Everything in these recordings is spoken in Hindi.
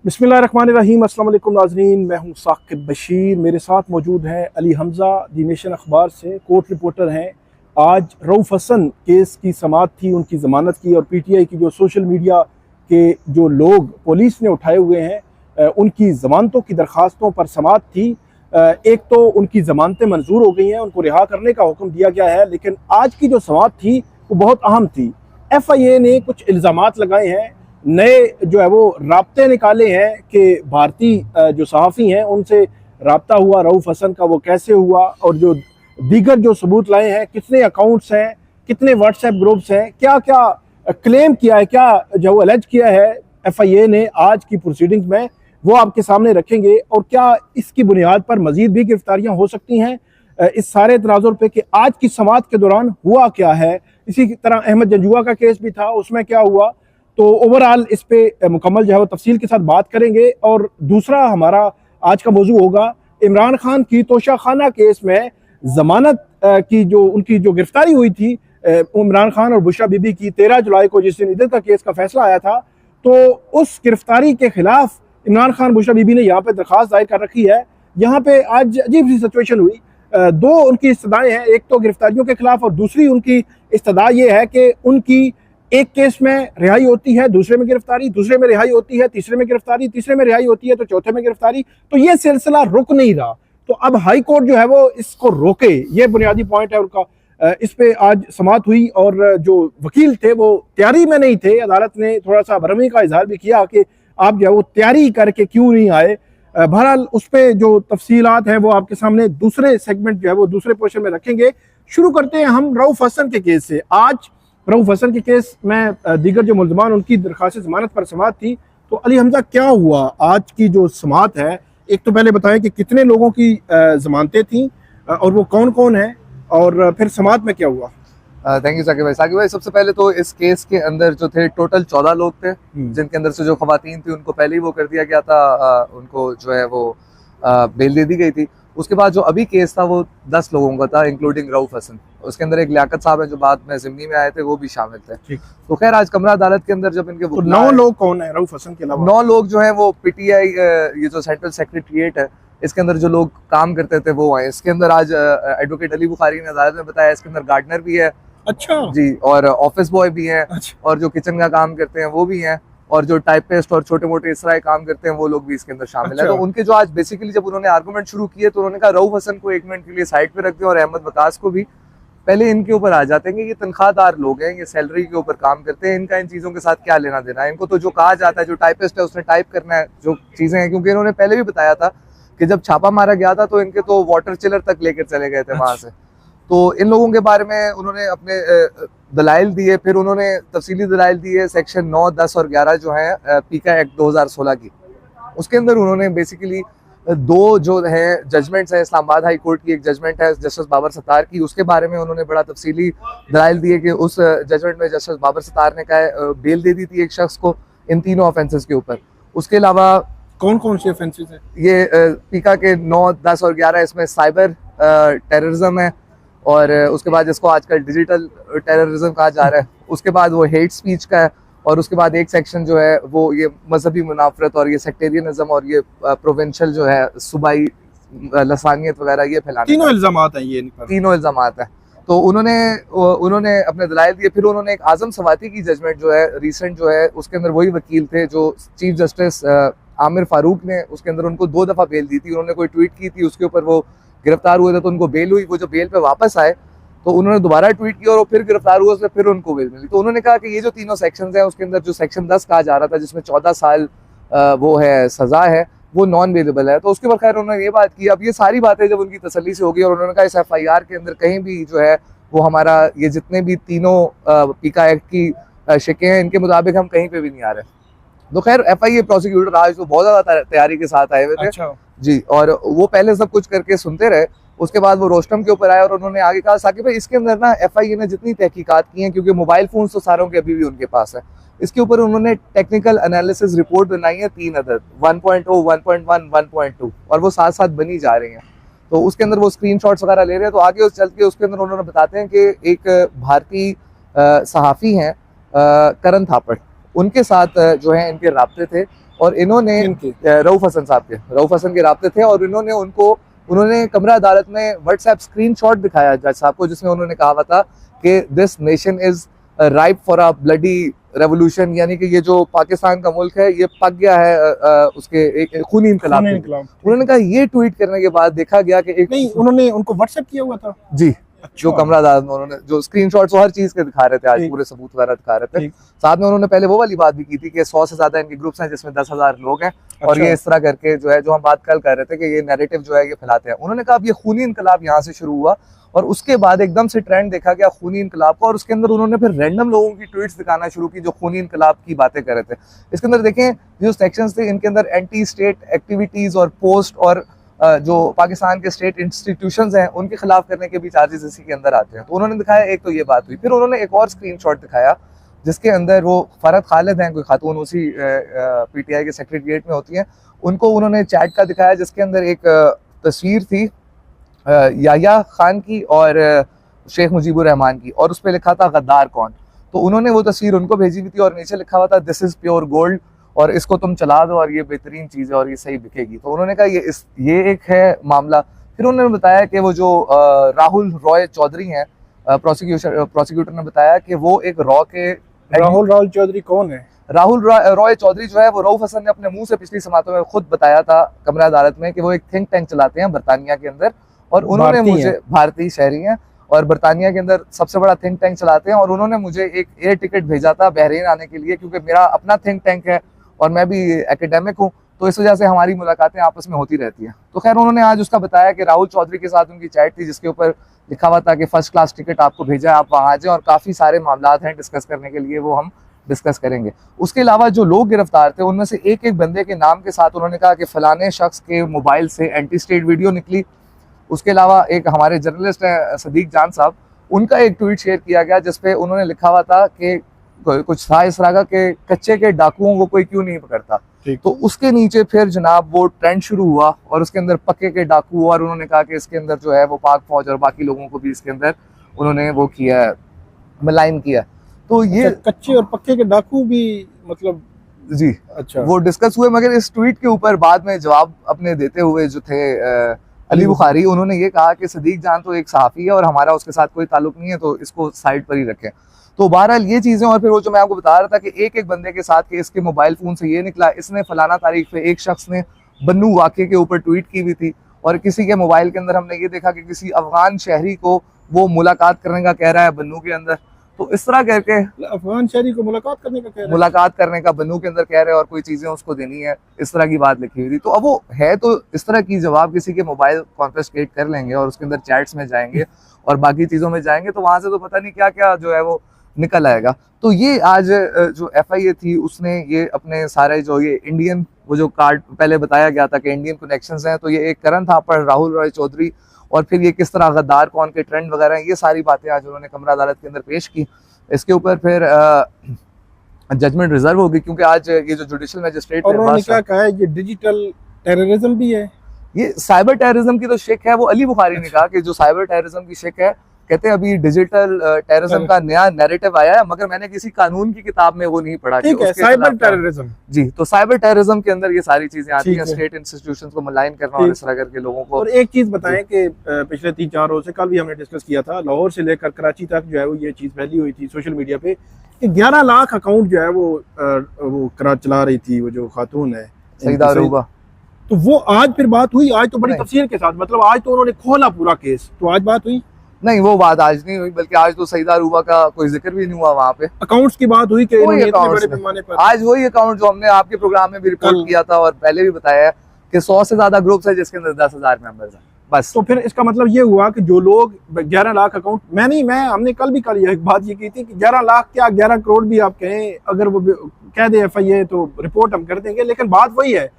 बिस्मिल्लाहिर्रहमानिर्रहीम। अस्सलाम वालेकुम नाज़रीन, मैं हूं साकिब बशीर। मेरे साथ मौजूद हैं अली हमज़ा, दी नेशन अखबार से कोर्ट रिपोर्टर हैं। आज रऊफ़ हसन केस की समाअत थी, उनकी ज़मानत की, और पीटीआई की जो सोशल मीडिया के जो लोग पुलिस ने उठाए हुए हैं उनकी ज़मानतों की दरख्वास्तों पर समाअत थी। एक तो उनकी ज़मानतें मंजूर हो गई हैं, उनको रिहा करने का हुक्म दिया गया है, लेकिन आज की जो समाअत थी वो बहुत अहम थी। FIA ने कुछ इल्ज़ामात लगाए हैं, नए जो है वो राब्ते निकाले हैं कि भारतीय जो सहाफ़ी हैं उनसे राब्ता हुआ रऊफ़ हसन का, वो कैसे हुआ, और जो दीगर जो सबूत लाए हैं, कितने अकाउंट्स हैं, कितने व्हाट्सएप ग्रुप्स हैं, क्या क्या क्लेम किया है, क्या जो अलेज किया है FIA ने आज की प्रोसीडिंग्स में, वो आपके सामने रखेंगे। और क्या इसकी बुनियाद पर मजीद भी गिरफ्तारियां हो सकती हैं, इस सारे तनाजुर पे कि आज की समाअत के दौरान हुआ क्या है। इसी तरह अहमद जंजुआ का केस भी था, उसमें क्या हुआ। तो ओवरऑल इस पे मुकम्मल जो है वो तफसील के साथ बात करेंगे। और दूसरा हमारा आज का मौजू होगा इमरान खान की तोशाखाना केस में जमानत की जो उनकी जो गिरफ्तारी हुई थी इमरान खान और बुशरा बीबी की 13 जुलाई को, जिस दिन ईद का केस का फैसला आया था, तो उस गिरफ्तारी के खिलाफ इमरान खान बुशरा बीबी ने यहाँ पे दरख्वास्त दायर कर रखी है। यहाँ पे आज अजीब सी सिचुएशन हुई। दो उनकी इस्तदाएं हैं, एक तो गिरफ्तारियों के खिलाफ, और दूसरी उनकी इस्तदा ये है कि उनकी एक केस में रिहाई होती है, दूसरे में गिरफ्तारी, दूसरे में रिहाई होती है, तीसरे में गिरफ्तारी, तीसरे में रिहाई होती है तो चौथे में गिरफ्तारी। तो ये सिलसिला रुक नहीं रहा। तो अब हाई कोर्ट जो है वो इसको रोके, ये बुनियादी पॉइंट है उनका। इस पे आज समाअत हुई और जो वकील थे वो तैयारी में नहीं थे। अदालत ने थोड़ा सा भरमी का इजहार भी किया कि आप जो है वो तैयारी करके क्यों नहीं आए। बहरहाल उस पर जो तफसीलात हैं वो आपके सामने दूसरे सेगमेंट जो है वो दूसरे पोर्शन में रखेंगे। शुरू करते हैं हम रऊफ़ हसन के केस से। आज रऊफ़ हसन के केस में दीगर जो मुल्ज़मान उनकी दरख्वास्त ज़मानत पर समाअत थी। तो अली हमज़ा, क्या हुआ आज की जो समाअत है? एक तो पहले बताएं कि कितने लोगों की ज़मानतें थीं और वो कौन कौन है, और फिर समाअत में क्या हुआ। थैंक यू साकिब भाई। सबसे पहले तो इस केस के अंदर जो थे टोटल 14 लोग थे, जिनके अंदर से जो खवातीन थी उनको पहले ही वो कर दिया गया था, उनको जो है वो बेल दे दी गई थी। उसके बाद जो अभी केस था वो 10 लोगों का था, इंक्लूडिंग रऊफ़ हसन। उसके अंदर एक लियाकत साहब है जो बाद में ज़िमनी में आए थे, वो भी शामिल थे। तो खैर आज कमरा अदालत के अंदर जब इनके तो 9 लोग कौन है रऊफ़ हसन के अलावा? 9 लोग जो है वो PTI ये जो सेंट्रल सेक्रेटरिएट है इसके अंदर जो लोग काम करते थे वो आए। इसके अंदर आज एडवोकेट अली बुखारी ने अदालत में बताया इसके अंदर गार्डनर भी है, अच्छा जी, और ऑफिस बॉय भी हैं, अच्छा। और जो किचन का काम करते हैं वो भी हैं, और जो टाइपिस्ट और छोटे मोटे इस तरह काम करते हैं वो लोग भी इसके अंदर शामिल हैं। तो उनके जो आज बेसिकली जब उन्होंने आर्गूमेंट शुरू किए तो उन्होंने कहा रऊफ़ हसन को 1 मिनट के लिए साइड पे रख दें और अहमद वकास को भी। पहले इनके ऊपर आ जाते हैं कि ये तनख्वाहदार लोग हैं, ये सैलरी के ऊपर काम करते हैं, इनका इन चीज़ों के साथ क्या लेना देना है। इनको तो जो कहा जाता है, जो टाइपिस्ट है उसने टाइप करना है जो चीज़ें हैं, क्योंकि इन्होंने पहले भी बताया था कि जब छापा मारा गया था तो इनके तो वाटर चिलर तक लेकर चले गए थे वहाँ से। तो इन लोगों के बारे में उन्होंने अपने दलाइल दिए, फिर उन्होंने तफसीली दलाइल दिए सेक्शन 9, 10 और 11 जो है पीका एक्ट 2016 की। उसके अंदर उन्होंने बेसिकली 2 जो है जजमेंट्स हैं, इस्लामाबाद हाई कोर्ट की एक जजमेंट है जस्टिस बाबर सत्तार की, उसके बारे में उन्होंने बड़ा तफसीली दलाइल दिए कि उस जजमेंट में जस्टिस बाबर सत्तार ने कहा बेल दे दी थी एक शख्स को इन तीनों ऑफेंसेस के ऊपर। उसके अलावा कौन कौन से ऑफेंसेस हैं? ये पीका के 9, 10 और 11 इसमें साइबर टेररिज्म है, और उसके बाद जिसको आजकल डिजिटल टेररिज्म कहा जा रहा है, उसके बाद वो हेट स्पीच का है, और उसके बाद एक सेक्शन जो है वो ये मजहबी मुनाफरत और ये सेक्टेरियनिज्म और ये प्रोविंशियल जो है सूबाई लसानियत वगैरह ये फैलाने। तीनों इल्जामात हैं, ये तीनों इल्जामात हैं। तो उन्होंने अपने दलाइल दिए। फिर उन्होंने एक आजम सवाती की जजमेंट जो है रिसेंट जो है उसके अंदर वही वकील थे जो चीफ जस्टिस आमिर फारूक ने, उसके अंदर उनको 2 दफ़ा बेल दी थी। उन्होंने कोई ट्वीट की थी, उसके ऊपर वो गिरफ्तार हुए थे तो उनको बेल हुई। वो जो बेल पे वापस आए तो उन्होंने दोबारा ट्वीट किया और वो फिर गिरफ्तार हुए, उसमें फिर उनको बेल मिली। तो उन्होंने कहा कि ये जो तीनों सेक्शंस हैं उसके अंदर जो सेक्शन 10 कहा जा रहा था जिसमें 14 साल वो है सजा है, वो नॉन वेलेबल है। तो उसके बाद खैर उन्होंने ये बात की। अब ये सारी बातें जब उनकी तसल्ली से होगी और उन्होंने कहा इस FIR के अंदर कहीं भी जो है वो हमारा ये जितने भी तीनों पीका एक्ट की शिकें हैं इनके मुताबिक हम कहीं पे भी नहीं आ रहे। तो खैर FIA प्रोसिक्यूटर आज तो बहुत ज्यादा तैयारी के साथ आए हुए थे। अच्छा। जी, और वो पहले सब कुछ करके सुनते रहे। उसके बाद वो रोस्टम के ऊपर आए और उन्होंने आगे कहा साकिब भाई इसके अंदर ना FIA ने जितनी तहकीकात की हैं, क्योंकि मोबाइल फोन तो सारों के अभी भी उनके पास है, इसके ऊपर उन्होंने टेक्निकल एनालिसिस रिपोर्ट बनाई है 3 अदद 1.0, 1.1, 1.2, और वो साथ साथ बनी जा रही हैं। तो उसके अंदर वो स्क्रीनशॉट्स वगैरह ले रहे हैं। तो आगे उस चल के उसके अंदर उन्होंने बताते हैं कि एक भारतीय सहाफ़ी हैं करण थापड़, उनके साथ जो है इनके राब्ते थे और इन्होंने रऊफ हसन साहब के, रऊफ हसन के राब्ते थे और उन्होंने कमरा अदालत में व्हाट्सएप स्क्रीनशॉट दिखाया जज साहब को, जिसमें उन्होंने कहा हुआ था कि this nation is ripe for a bloody revolution, यानी कि ये जो पाकिस्तान का मुल्क है ये पक गया है उसके एक खूनी इनकलाब। उन्होंने कहा ये ट्वीट करने के बाद देखा गया कि नहीं, उन्होंने उनको व्हाट्सएप किया हुआ था जी। जो कमरा अदालत में उन्होंने जो स्क्रीनशॉट्स हर चीज के दिखा रहे थे, आज पूरे सबूत वगैरह दिखा रहे थे। साथ में उन्होंने पहले वो वाली बात भी की थी कि 100 से ज्यादा इनके ग्रुप्स हैं जिसमें 10,000 लोग हैं और ये इस तरह करके जो है, जो हम बात कल कर रहे थे कि ये नैरेटिव जो है ये फैलाते हैं। उन्होंने कहा अब ये खूनी इनकलाब यहाँ से शुरू हुआ और उसके बाद एकदम से ट्रेंड देखा गया खूनी इनकलाब का, और उसके अंदर उन्होंने फिर रैंडम लोगों की ट्वीट्स दिखाना शुरू की जो खूनी इनकलाब की बातें कर रहे थे। इसके अंदर देखें जो सेक्शंस थे इनके अंदर एंटी स्टेट एक्टिविटीज और पोस्ट और जो पाकिस्तान के स्टेट इंस्टीट्यूशंस हैं उनके खिलाफ करने के भी चार्जेस इसी के अंदर आते हैं। तो उन्होंने दिखाया, एक तो ये बात हुई, फिर उन्होंने एक और स्क्रीनशॉट दिखाया जिसके अंदर वो फरहत खालिद हैं, कोई खातून उसी पीटीआई के सेक्रेटरिएट में होती हैं, उनको उन्होंने चैट का दिखाया जिसके अंदर एक तस्वीर थी याया खान की और शेख मुजीबुर रहमान की, और उस पर लिखा था गद्दार कौन। तो उन्होंने वो तस्वीर उनको भेजी हुई थी और नीचे लिखा हुआ था दिस इज प्योर गोल्ड और इसको तुम चला दो और ये बेहतरीन चीज़ है और ये सही बिकेगी। तो उन्होंने कहा ये एक है मामला। फिर उन्होंने बताया कि वो जो राहुल रॉय चौधरी हैं, प्रोसिक्यूटर ने बताया कि वो एक राहुल चौधरी कौन है? राहुल रॉय चौधरी जो है वो रऊफ हसन ने अपने मुंह से पिछली समातों में खुद बताया था कमरा अदालत में कि वो एक थिंक टैंक चलाते हैं बरतानिया के अंदर, और उन्होंने मुझे भारतीय शहरी हैं और बरतानिया के अंदर सबसे बड़ा थिंक टैंक चलाते हैं, और उन्होंने मुझे एक एयर टिकट भेजा था बहरीन आने के लिए क्योंकि मेरा अपना थिंक टैंक है और मैं भी एकेडमिक हूँ, तो इस वजह से हमारी मुलाकातें आपस में होती रहती हैं। तो खैर उन्होंने आज उसका बताया कि राहुल चौधरी के साथ उनकी चैट थी जिसके ऊपर लिखा हुआ था कि फर्स्ट क्लास टिकट आपको भेजा है, आप वहाँ आ जाएं, और काफ़ी सारे मामला हैं डिस्कस करने के लिए, वो हम डिस्कस करेंगे। उसके अलावा जो लोग गिरफ्तार थे उनमें से एक एक बंदे के नाम के साथ उन्होंने कहा कि फलाने शख्स के मोबाइल से एंटी स्टेट वीडियो निकली। उसके अलावा एक हमारे जर्नलिस्ट हैं सदीक जान साहब, उनका एक ट्वीट शेयर किया गया जिसपे उन्होंने लिखा हुआ था कि कुछ था इस तरह का कि कच्चे के डाकुओं को कोई क्यों नहीं पकड़ता। तो उसके नीचे फिर जनाब वो ट्रेंड शुरू हुआ और उसके अंदर पक्के के डाकू, और उन्होंने कहा कि इसके अंदर जो है वो पाक फौज और बाकी लोगों को भी इसके अंदर उन्होंने वो किया है, मलाइन किया। तो ये कच्चे और पक्के के डाकू भी मतलब जी अच्छा वो डिस्कस हुए, मगर इस ट्वीट के ऊपर बाद में जवाब अपने देते हुए जो थे अली बुखारी, उन्होंने ये कहा कि सदीक जान तो एक सहाफ़ी है और हमारा उसके साथ कोई ताल्लुक नहीं है, तो इसको साइड पर ही रखें। तो बहरहाल ये चीज़ें, और फिर वो जो मैं आपको बता रहा था कि एक एक बंदे के साथ कि इसके मोबाइल फ़ोन से ये निकला, इसने फलाना तारीख पे एक शख्स ने बन्नू वाक़े के ऊपर ट्वीट की हुई थी, और किसी के मोबाइल के अंदर हमने ये देखा कि किसी अफगान शहरी को वो मुलाकात करने का कह रहा है बन्नू के अंदर। तो इस तरह करके अफगान शहरी को मुलाकात करने का कह रहा है, मुलाकात करने का बन्नू के अंदर कह रहे हैं और कोई चीज़ें उसको देनी है, इस तरह की बात लिखी हुई थी। तो अब वो है तो इस तरह की जवाब किसी के मोबाइल कॉन्फिस्केट कर लेंगे और उसके अंदर चैट्स में जाएंगे और बाकी चीज़ों में जाएंगे, तो वहाँ से तो पता नहीं क्या क्या जो है वो निकल आएगा। तो ये आज जो FIA थी उसने ये अपने सारे जो ये इंडियन वो जो कार्ड पहले बताया गया था कि इंडियन कनेक्शंस हैं, तो ये एक करण थापड़, राहुल रॉय चौधरी, और फिर ये किस तरह गद्दार कौन के ट्रेंड वगैरह हैं, ये सारी बातें आज उन्होंने कमरा अदालत के अंदर पेश की। इसके ऊपर फिर जजमेंट रिजर्व होगी क्योंकि आज ये जो जुडिशियल मैजिस्ट्रेट और उन्होंने क्या कहा है, ये डिजिटल टेररिज्म भी है, ये साइबर टेररिज्म की तो शिक है। वो अली बुखारी ने कहा कि जो साइबर टेररिज्म की शिक है, कहते हैं अभी डिजिटल टेररिज्म का नया नैरेटिव आया है, मगर मैंने किसी कानून की किताब में वो नहीं पढ़ा। ठीक है, साइबर टेररिज्म जी, तो साइबर टेररिज्म के अंदर ये सारी चीजें आती हैं, स्टेट इंस्टीट्यूशंस को मलाइन करना और इस तरह करके लोगों को। और एक चीज बताएं कि पिछले 3-4 रोज से, कल भी हमने डिस्कस किया था, लाहौर से लेकर कराची तक जो है वो ये चीज फैली हुई थी सोशल मीडिया पे कि 11 लाख अकाउंट जो है वो चला रही थी वो जो खातून है सईदा अरूबा। तो वो आज फिर बात हुई, आज तो बड़ी तफसील के साथ, मतलब आज तो उन्होंने खोला पूरा केस, तो आज बात हुई नहीं, वो बात आज नहीं हुई, बल्कि आज तो सईदा अरूबा का कोई जिक्र भी नहीं हुआ वहाँ पे। अकाउंट्स की बात हुई कि बड़े पैमाने पर आज वही अकाउंट जो हमने आपके प्रोग्राम में भी रिपोर्ट किया था और पहले भी बताया है कि 100 से ज्यादा ग्रुप्स है जिसके अंदर 10,000 मेंबर्स हैं बस। तो फिर इसका मतलब ये हुआ कि जो लोग 11 लाख अकाउंट, हमने कल भी एक बात ये की थी कि 11 लाख क्या 11 करोड़ भी आप कहें, अगर वो कह दे FIA तो रिपोर्ट हम कर देंगे, लेकिन बात वही है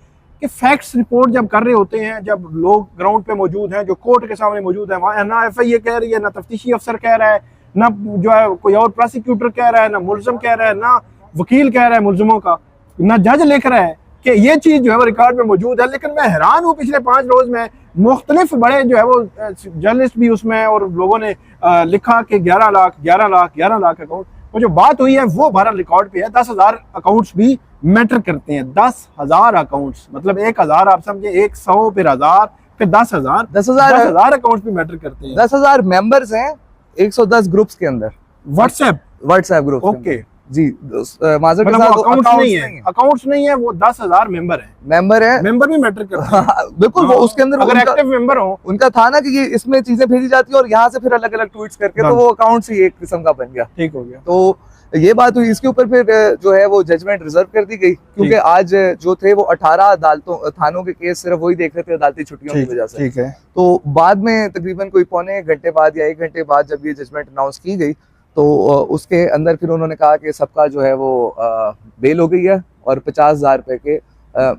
कि फैक्ट्स रिपोर्ट जब कर रहे होते हैं, जब लोग ग्राउंड पे मौजूद हैं, जो कोर्ट के सामने मौजूद है, वहाँ ना FIA कह रही है, ना तफ्तीशी अफसर कह रहा है, ना जो है कोई और प्रोसिक्यूटर कह रहा है, ना मुलजम कह रहा है, ना वकील कह रहा है मुलजमों का, ना जज लिख रहा है कि ये चीज़ जो है वो रिकॉर्ड में मौजूद है। लेकिन मैं हैरान हूँ, पिछले 5 रोज में मुख्तलिफ बड़े जो है वो जर्नलिस्ट भी उसमें और लोगों ने लिखा कि 11 लाख अकाउंट। वो जो बात हुई है वो बहरहाल रिकॉर्ड पे है। 10,000 अकाउंट्स भी मैटर करते हैं। 10,000 अकाउंट्स, मतलब 1,000 आप समझे, 100 फिर 1000 फिर 10,000, 10,000 अकाउंट्स भी मैटर करते हैं। 10,000 मेंबर्स हैं 110 ग्रुप्स के अंदर, व्हाट्सएप ग्रुप। ओके जी, माजर के मतलब साथ अकाउंट्स नहीं है, वो 10,000 मेंबर है, मेंबर भी मैटर करते हैं। बिल्कुल, वो उसके अंदर अगर एक्टिव मेंबर हो, उनका था ना कि ये इसमें चीजें भेजी जाती है और यहाँ से फिर अलग अलग ट्वीट्स करके, तो वो अकाउंट्स ही एक किस्म का बन गया। ठीक हो गया। तो ये बात हुई, इसके ऊपर फिर जो है वो जजमेंट रिजर्व कर दी गई, क्योंकि आज जो थे वो 18 अदालतों थानों के केस सिर्फ वही देख रहे थे अदालती छुट्टियों की वजह से। ठीक है। तो बाद में तकरीबन कोई पौने घंटे बाद या 1 घंटे बाद जब ये जजमेंट अनाउंस की गई, तो उसके अंदर फिर उन्होंने कहा कि सबका जो है वो बेल हो गई है और 50,000 रुपए के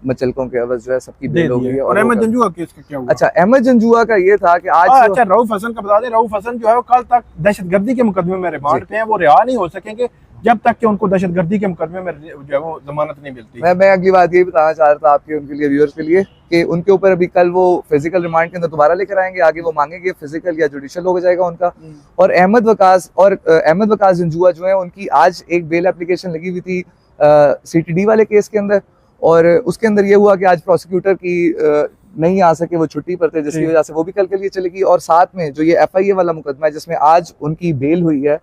मचलकों के अवज जो है सबकी बेल हो गई है। और अहमद जंजुआ केस का क्या हुआ? अच्छा, अहमद जंजुआ का ये था कि आज अच्छा, रऊफ हसन का बता दें, रऊफ हसन जो है वो कल तक दहशतगर्दी के मुकदमे में रिमांड पे हैं। वो रिहा नहीं हो सकेंगे जब तक कि उनको दहशतगर्दी के मुकदमे में जो है वो जमानत नहीं मिलती। मैं अगली बात ये बताना चाह रहा था आपके उनके लिए, व्यूअर्स के लिए, कि उनके ऊपर अभी कल वो फिजिकल रिमांड के अंदर दोबारा लेकर आएंगे, आगे वो मांगेंगे फिजिकल या जुडिशियल हो जाएगा उनका। और अहमद वकास जंजुआ जो है उनकी आज एक बेल एप्लीकेशन लगी हुई थी CTD वाले केस के अंदर, और उसके अंदर ये हुआ कि आज प्रोसिक्यूटर की नहीं आ सके, वो छुट्टी पर थे, जिसकी वजह से वो भी कल के लिए चलेगी। और साथ में जो ये FIA वाला मुकदमा है जिसमें आज उनकी बेल हुई है,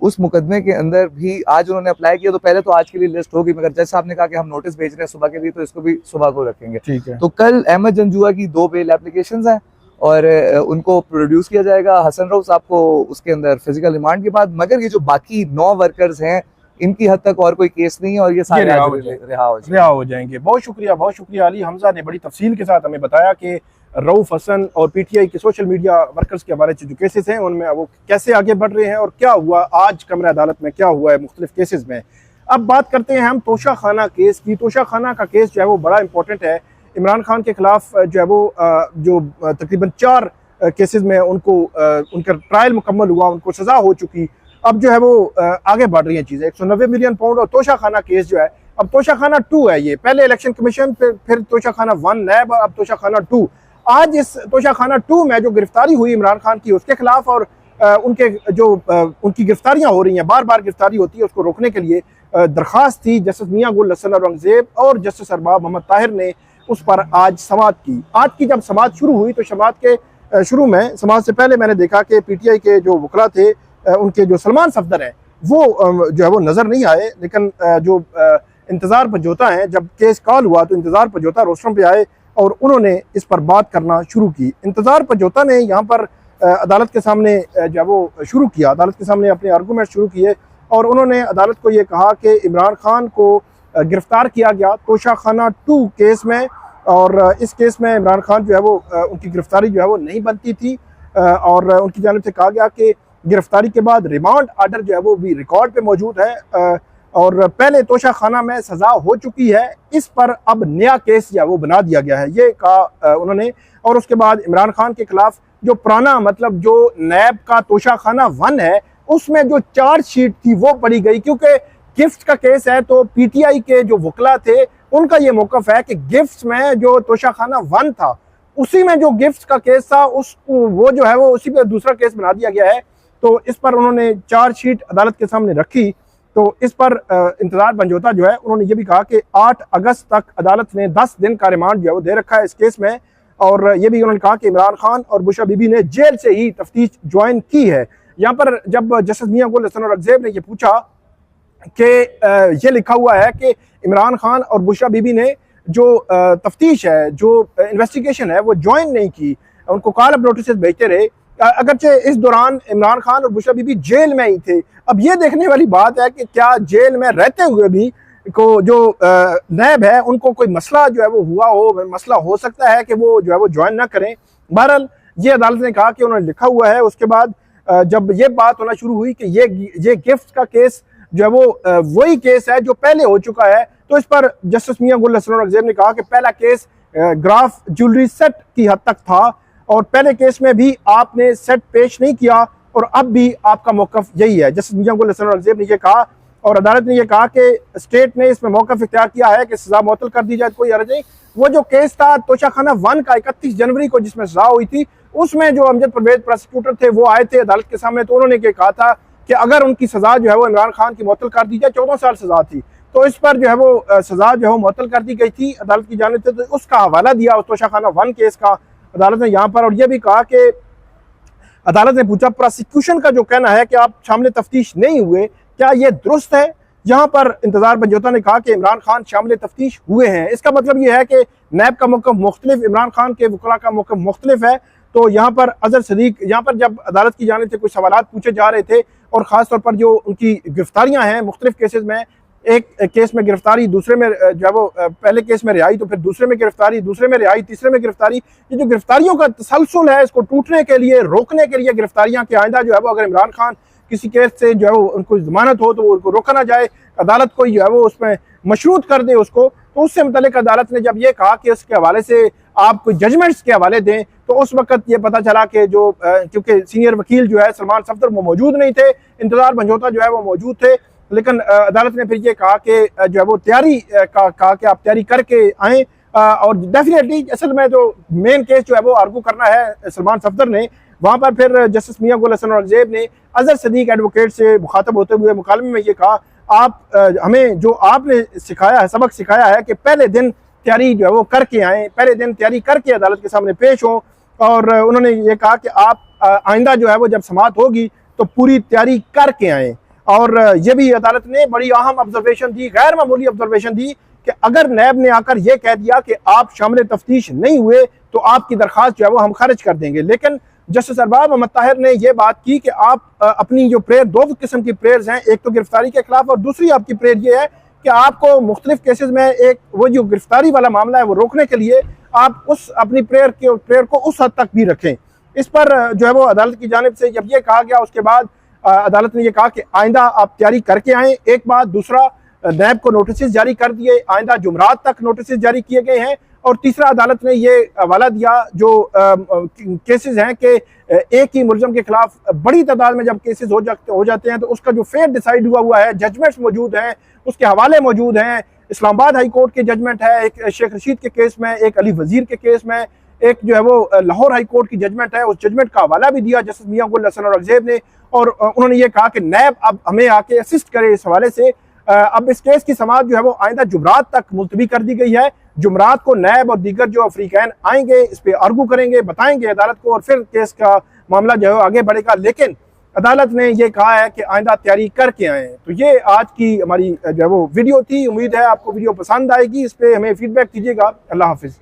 उस मुकदमे के अंदर भी आज उन्होंने अप्लाई किया। तो पहले तो आज के लिए लिस्ट होगी, मगर जज साहब ने कहा कि हम नोटिस भेज रहे हैं सुबह के लिए, तो इसको भी सुबह को रखेंगे। ठीक है। तो कल अहमद जंजुआ की 2 बेल एप्लीकेशंस हैं और उनको प्रोड्यूस किया जाएगा हसन रऊफ साहब को उसके अंदर फिजिकल रिमांड के बाद। मगर ये जो बाकी 9 वर्कर्स हैं, इनकी हद तक और कोई केस नहीं है और ये सारे रिहा हो जाएंगे। बहुत शुक्रिया अली हमजा ने बड़ी तफसील के साथ हमें बताया कि रऊफ हसन और PTI के सोशल मीडिया वर्कर्स के हवाले से जो केसेस हैं उनमें वो कैसे आगे बढ़ रहे हैं और क्या हुआ आज कमरा अदालत में, क्या हुआ है मुख्तलिफ केसेस में। अब बात करते हैं हम तोशा खाना केस की। तोशा खाना का केस जो है वो बड़ा इंपॉर्टेंट है। इमरान खान के खिलाफ जो है वो जो तकरीबन 4 केसेस में उनका ट्रायल मुकम्मल हुआ, उनको सजा हो चुकी। अब जो है वो आगे बढ़ रही हैं चीज़ें। 190 मिलियन पाउंड और तोशा खाना केस जो है, अब तोशा खाना 2 है। ये पहले इलेक्शन कमीशन, फिर तोशा खाना 1 नैब और अब तोशा खाना 2। आज इस तोशा खाना 2 में जो गिरफ्तारी हुई इमरान खान की उसके खिलाफ, और उनकी गिरफ्तारियां हो रही हैं, बार बार गिरफ्तारी होती है, उसको रोकने के लिए दरख्वास्त थी जस्टिस मियां गुल हसन औरंगजेब और जस्टिस अरबाब मोहम्मद ताहिर ने उस पर आज समाअत की। आज की जब समाअत शुरू हुई तो समाअत के शुरू में, समाअत से पहले मैंने देखा कि PTI के जो वकला थे, उनके जो सलमान सफदर हैं वो जो है वो नजर नहीं आए, लेकिन जो इंतजार पजोता हैं, जब केस कॉल हुआ तो इंतजार पजोता रोस्टम पे आए और उन्होंने इस पर बात करना शुरू की। इंतजार पजोता ने यहाँ पर अदालत के सामने जब वो शुरू किया, अदालत के सामने अपने आर्गूमेंट शुरू किए और उन्होंने अदालत को ये कहा कि इमरान खान को गिरफ्तार किया गया तोशा खाना 2 केस में, और इस केस में इमरान खान जो है वो उनकी गिरफ्तारी जो है वो नहीं बनती थी, और उनकी जानिब से कहा गया कि गिरफ्तारी के बाद रिमांड आर्डर जो है वो भी रिकॉर्ड पे मौजूद है और पहले तोशा खाना में सजा हो चुकी है, इस पर अब नया केस या वो बना दिया गया है, ये कहा उन्होंने। और उसके बाद इमरान खान के खिलाफ जो पुराना, मतलब जो नैब का तोशा खाना 1 है, उसमें जो चार्जशीट थी वो पड़ी गई, क्योंकि गिफ्ट का केस है। तो PTI के जो वकला थे उनका ये मौकफ है कि गिफ्ट में जो तोशा खाना 1 था, उसी में जो गिफ्ट का केस था उसको वो जो है वो उसी पे दूसरा केस बना दिया गया है। तो इस पर उन्होंने चार्जशीट अदालत के सामने रखी। तो इस पर इंतजार पंजोता जो है उन्होंने ये भी कहा कि 8 अगस्त तक अदालत ने 10 दिन का रिमांड जो है वो दे रखा है इस केस में, और ये भी उन्होंने कहा कि इमरान खान और बुशरा बीबी ने जेल से ही तफ्तीश ज्वाइन की है। यहाँ पर जब जस्टिस मियां गुल हसन औरंगजेब ने ये पूछा कि ये लिखा हुआ है कि इमरान खान और बुशरा बीबी ने जो तफ्तीश है, जो इन्वेस्टिगेशन है वो ज्वाइन नहीं की, उनको कॉल अप नोटिस भेजते रहे, अगरचे इस दौरान इमरान खान और बुशरा बीबी जेल में ही थे। अब ये देखने वाली बात है कि क्या जेल में रहते हुए भी को जो नैब है उनको कोई मसला जो है वो हुआ हो, मसला हो सकता है कि वो जो है वो ज्वाइन ना करें। बहरहाल ये अदालत ने कहा कि उन्होंने लिखा हुआ है। उसके बाद जब ये बात होना शुरू हुई कि ये गिफ्ट का केस जो है वो वही केस है जो पहले हो चुका है, तो इस पर जस्टिस मियां गुल हसन औरंगजेब ने कहा कि पहला केस ग्राफ ज्वेलरी सेट की हद तक था और पहले केस में भी आपने सेट पेश नहीं किया और अब भी आपका मौकफ यही है। जस्टिस मियां गुल हसन औरंगजेब ने यह कहा और अदालत ने यह कहा कि स्टेट ने इसमें मौकफ इख्तियार किया है कि सजा मुअत्तल कर दी जाए, कोई हर्ज नहीं। वो जो केस था तोशा खाना 1 का 31 जनवरी को जिसमें सजा हुई थी, उसमें जो अमजद परवेज प्रोसिक्यूटर थे वो आए थे अदालत के सामने, तो उन्होंने ये कहा था कि अगर उनकी सजा जो है वो इमरान खान की मुअत्तल कर दी जाए, 14 साल सजा थी, तो इस पर जो है वो सजा जो है वो मुअत्तल कर दी गई थी अदालत की जानिब से। तो उसका हवाला दिया उस तोशाखाना 1 केस का अदालत ने यहाँ पर, और यह भी कहा कि अदालत ने पूछा प्रोसिक्यूशन का जो कहना है कि आप शामिल तफ्तीश नहीं हुए, क्या यह दुरुस्त है? यहाँ पर इंतजार बंजोता ने कहा कि इमरान खान शामिल तफ्तीश हुए हैं। इसका मतलब यह है कि नैब का मौक़िफ़ मुख्तलिफ, इमरान खान के वकला का मौक़िफ़ मुख्तलिफ है। तो यहाँ पर अजहर सदीक, यहाँ पर जब अदालत की जानिब से कुछ सवालात पूछे जा रहे थे, और ख़ास तौर पर जो उनकी गिरफ्तारियाँ हैं मुख्तलिफ केसेस में, एक केस में गिरफ्तारी, दूसरे में जो है वो पहले केस में रिहाई, तो फिर दूसरे में गिरफ्तारी, दूसरे में रिहाई, तीसरे में गिरफ्तारी, ये जो गिरफ्तारियों का तसलसल है, इसको टूटने के लिए, रोकने के लिए गिरफ्तारियाँ के आइंदा जो है वो अगर इमरान खान किसी केस से जो है वो उनको जमानत हो तो वो उनको रोका ना जाए, अदालत को जो है वो उसमें मशरूत कर दे उसको। तो उससे मुतल्लिक अदालत ने जब ये कहा कि उसके हवाले से आप कोई जजमेंट्स के हवाले दें, तो उस वक्त ये पता चला कि जो क्योंकि सीनियर वकील जो है सलमान सफदर वो मौजूद नहीं थे, इंतजार बंजोता जो है वो मौजूद थे, लेकिन अदालत ने फिर ये कहा कि जो है वो तैयारी कहा कि आप तैयारी करके आएँ। और डेफिनेटली असल में जो मेन केस जो है वो आर्गू करना है सलमान सफदर ने, वहाँ पर फिर जस्टिस मियां गुल हसन औरंगजेब ने अजहर सदीक एडवोकेट से मुखातब होते हुए मुकालमे में ये कहा, आप हमें जो आपने सिखाया है, सबक सिखाया है कि पहले दिन तैयारी जो है वो करके आएँ, पहले दिन तैयारी करके अदालत के सामने पेश हों। और उन्होंने ये कहा कि आप आइंदा जो है वो जब समाअत होगी तो पूरी तैयारी करके आएँ। और ये भी अदालत ने बड़ी अहम ऑब्जर्वेशन दी, गैर मामूली ऑब्जर्वेशन दी, कि अगर नैब ने आकर यह कह दिया कि आप शामिल तफ्तीश नहीं हुए तो आपकी दरख्वास्त जो है वो हम खारिज कर देंगे। लेकिन जस्टिस अरबाब मोहम्मद ताहिर ने यह बात की कि आप अपनी जो प्रेयर, 2 किस्म की प्रेयर्स हैं, एक तो गिरफ्तारी के खिलाफ और दूसरी आपकी प्रेयर ये है कि आपको मुख्तलिफ केसेस में एक वो जो गिरफ्तारी वाला मामला है वो रोकने के लिए आप उस अपनी प्रेयर को उस हद तक भी रखें। इस पर जो है वो अदालत की जानिब से जब ये कहा गया, उसके बाद अदालत ने यह कहा कि आइंदा आप तैयारी करके आएँ, एक बात। दूसरा, नैब को नोटिस जारी कर दिए, आइंदा जुमरात तक नोटिस जारी किए गए हैं। और तीसरा, अदालत ने ये हवाला दिया जो केसेस हैं कि एक ही मुलज़म के खिलाफ बड़ी तादाद में जब केसेस हो जाते हैं तो उसका जो फेट डिसाइड हुआ है, जजमेंट्स मौजूद हैं, उसके हवाले मौजूद हैं। इस्लामाबाद हाई कोर्ट की जजमेंट है एक शेख रशीद के केस में, एक अली वजीर के केस में, एक जो है वो लाहौर हाई कोर्ट की जजमेंट है। उस जजमेंट का हवाला भी दिया जस्टिस मियां गुल हसन औरंगजेब ने, और उन्होंने ये कहा कि नैब अब हमें आके असिस्ट करे इस हवाले से। अब इस केस की समाअत जो है वो आइंदा जुमरात तक मुलतवी कर दी गई है। जुमरात को नैब और दीगर जो अफ्रीकैन आएंगे, इस पे आर्गू करेंगे, बताएंगे अदालत को, और फिर केस का मामला जो है आगे बढ़ेगा। लेकिन अदालत ने यह कहा है कि आइंदा तैयारी करके आए। तो ये आज की हमारी जो है वो वीडियो थी। उम्मीद है आपको वीडियो पसंद आएगी। इस पे हमें फीडबैक दीजिएगा। अल्लाह हाफिज़।